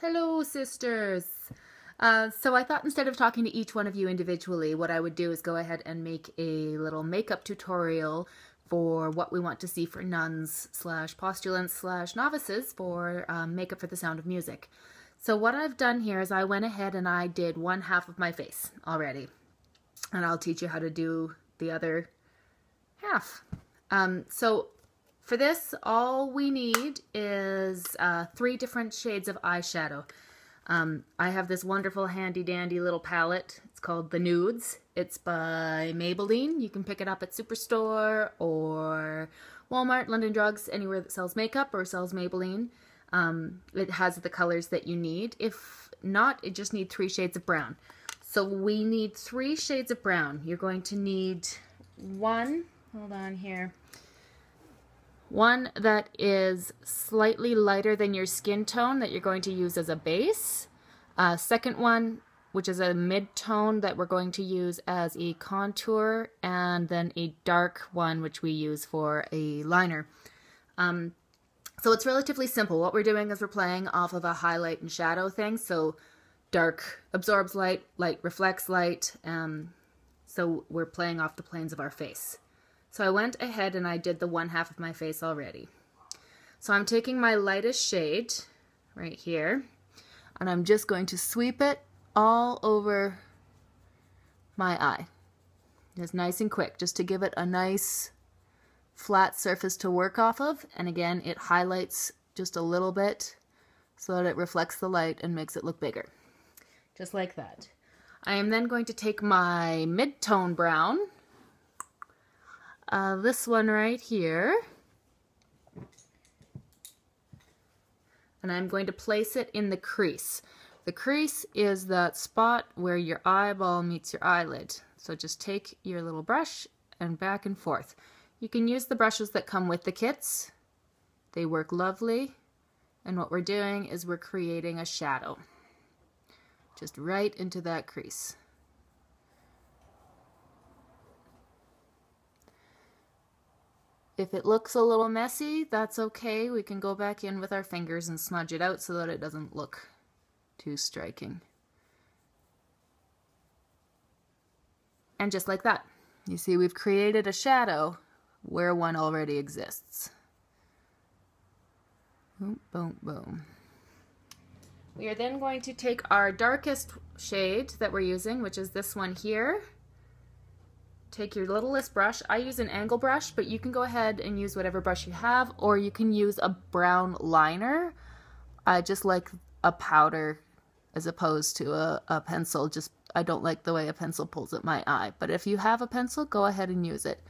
Hello, sisters. So I thought instead of talking to each one of you individually, what I would do is go ahead and make a little makeup tutorial for what we want to see for nuns slash postulants slash novices for makeup for the sound of music. So what I've done here is I went ahead and I did one half of my face already. And I'll teach you how to do the other half. So for this, all we need is 3 different shades of eyeshadow. I have this wonderful handy dandy little palette. It's called The Nudes. It's by Maybelline. You can pick it up at Superstore or Walmart, London Drugs, anywhere that sells makeup or sells Maybelline. It has the colors that you need. If not, it just needs 3 shades of brown. So we need 3 shades of brown. You're going to need one, hold on here, one that is slightly lighter than your skin tone that you're going to use as a base. Second one, which is a mid-tone that we're going to use as a contour, and then a dark one, which we use for a liner. So it's relatively simple. What we're doing is we're playing off of a highlight and shadow thing. So dark absorbs light, light reflects light. So we're playing off the planes of our face. So I went ahead and I did the one half of my face already. So I'm taking my lightest shade right here, and I'm just going to sweep it all over my eye. Just nice and quick, just to give it a nice flat surface to work off of. And again, it highlights just a little bit so that it reflects the light and makes it look bigger. Just like that. I am then going to take my mid-tone brown, this one right here, and I'm going to place it in the crease. The crease is that spot where your eyeball meets your eyelid. So just take your little brush and back and forth. You can use the brushes that come with the kits. They work lovely. And what we're doing is we're creating a shadow. Just right into that crease. If it looks a little messy, that's okay. We can go back in with our fingers and smudge it out so that it doesn't look too striking. And just like that, you see we've created a shadow where one already exists. Boom, boom, boom. We are then going to take our darkest shade that we're using, which is this one here. Take your littlest brush. I use an angle brush, but you can go ahead and use whatever brush you have, or you can use a brown liner. I just like a powder as opposed to a pencil. I don't like the way a pencil pulls at my eye. But if you have a pencil, go ahead and use it.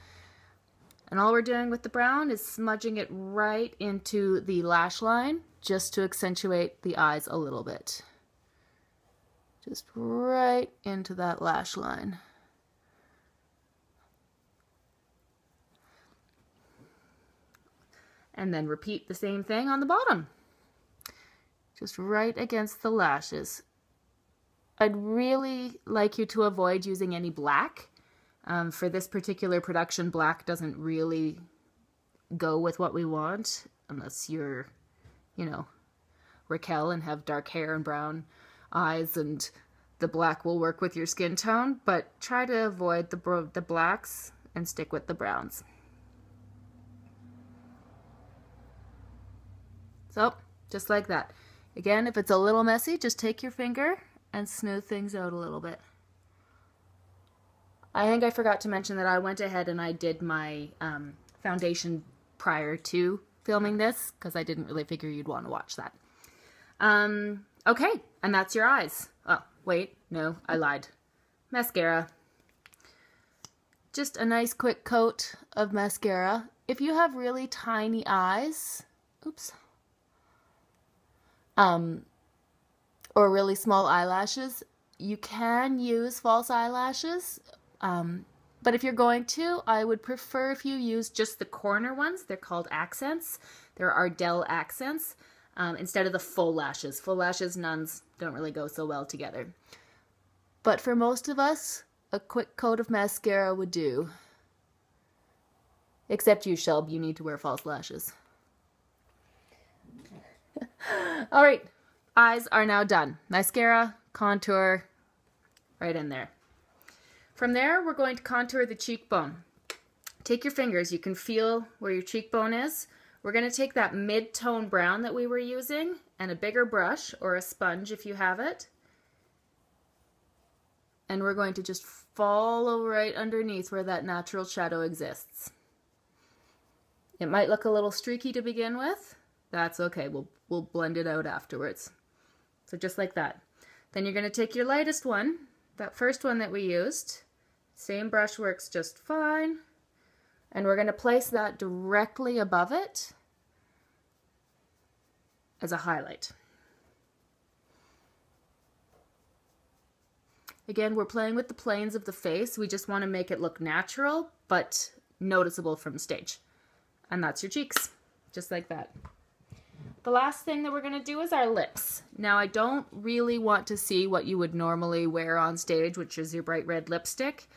And all we're doing with the brown is smudging it right into the lash line, just to accentuate the eyes a little bit. Just right into that lash line. And then repeat the same thing on the bottom. Just right against the lashes. I'd really like you to avoid using any black. For this particular production, black doesn't really go with what we want, unless you're, you know, Raquel and have dark hair and brown eyes, and the black will work with your skin tone, but try to avoid the blacks and stick with the browns. So, just like that. Again, if it's a little messy, just take your finger and smooth things out a little bit. I think I forgot to mention that I went ahead and I did my foundation prior to filming this, because I didn't really figure you'd want to watch that. Okay, and that's your eyes. Oh, wait, no, I lied. Mascara. Just a nice quick coat of mascara. If you have really tiny eyes, oops, or really small eyelashes, you can use false eyelashes. But if you're going to, I would prefer if you use just the corner ones. They're called accents. They're Ardell accents, instead of the full lashes. Full lashes, nuns don't really go so well together. But for most of us, a quick coat of mascara would do. Except you, Shelb, you need to wear false lashes. All right, eyes are now done. Mascara, contour, right in there. From there, we're going to contour the cheekbone. Take your fingers, you can feel where your cheekbone is. We're going to take that mid-tone brown that we were using and a bigger brush or a sponge if you have it. And we're going to just follow right underneath where that natural shadow exists. It might look a little streaky to begin with. That's okay, we'll blend it out afterwards. So just like that. Then you're going to take your lightest one, that first one that we used. Same brush works just fine. And we're going to place that directly above it as a highlight. Again, we're playing with the planes of the face. We just want to make it look natural, but noticeable from stage. And that's your cheeks, just like that. The last thing that we're going to do is our lips. Now, I don't really want to see what you would normally wear on stage, which is your bright red lipstick.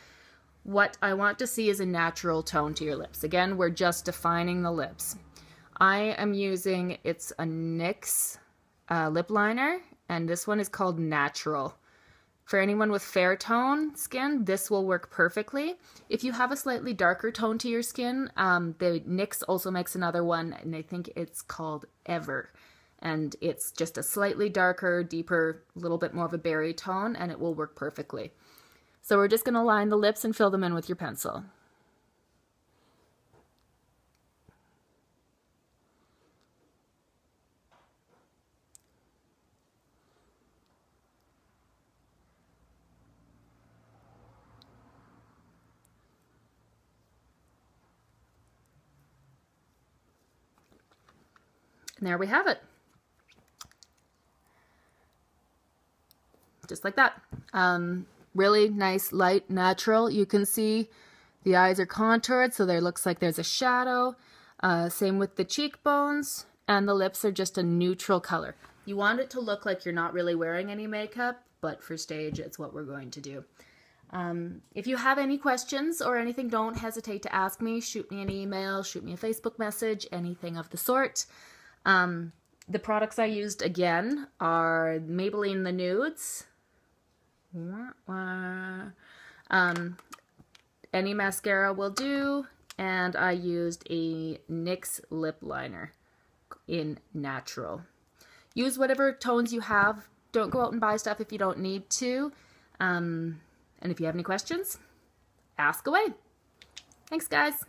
What I want to see is a natural tone to your lips. Again, we're just defining the lips. I am using, it's a NYX lip liner, and this one is called Natural. For anyone with fair tone skin, this will work perfectly. If you have a slightly darker tone to your skin, the NYX also makes another one, and I think it's called Ever. And it's just a slightly darker, deeper, little bit more of a berry tone, and it will work perfectly. So we're just going to line the lips and fill them in with your pencil. And there we have it. Just like that. Really nice, light, natural. You can see the eyes are contoured, so there looks like there's a shadow. Same with the cheekbones, and the lips are just a neutral color. You want it to look like you're not really wearing any makeup, but for stage, it's what we're going to do. If you have any questions or anything, don't hesitate to ask me. Shoot me an email, shoot me a Facebook message, anything of the sort. The products I used, again, are Maybelline The Nudes. Any mascara will do, and I used a NYX lip liner in Natural. Use whatever tones you have. Don't go out and buy stuff if you don't need to. And if you have any questions, ask away. Thanks, guys.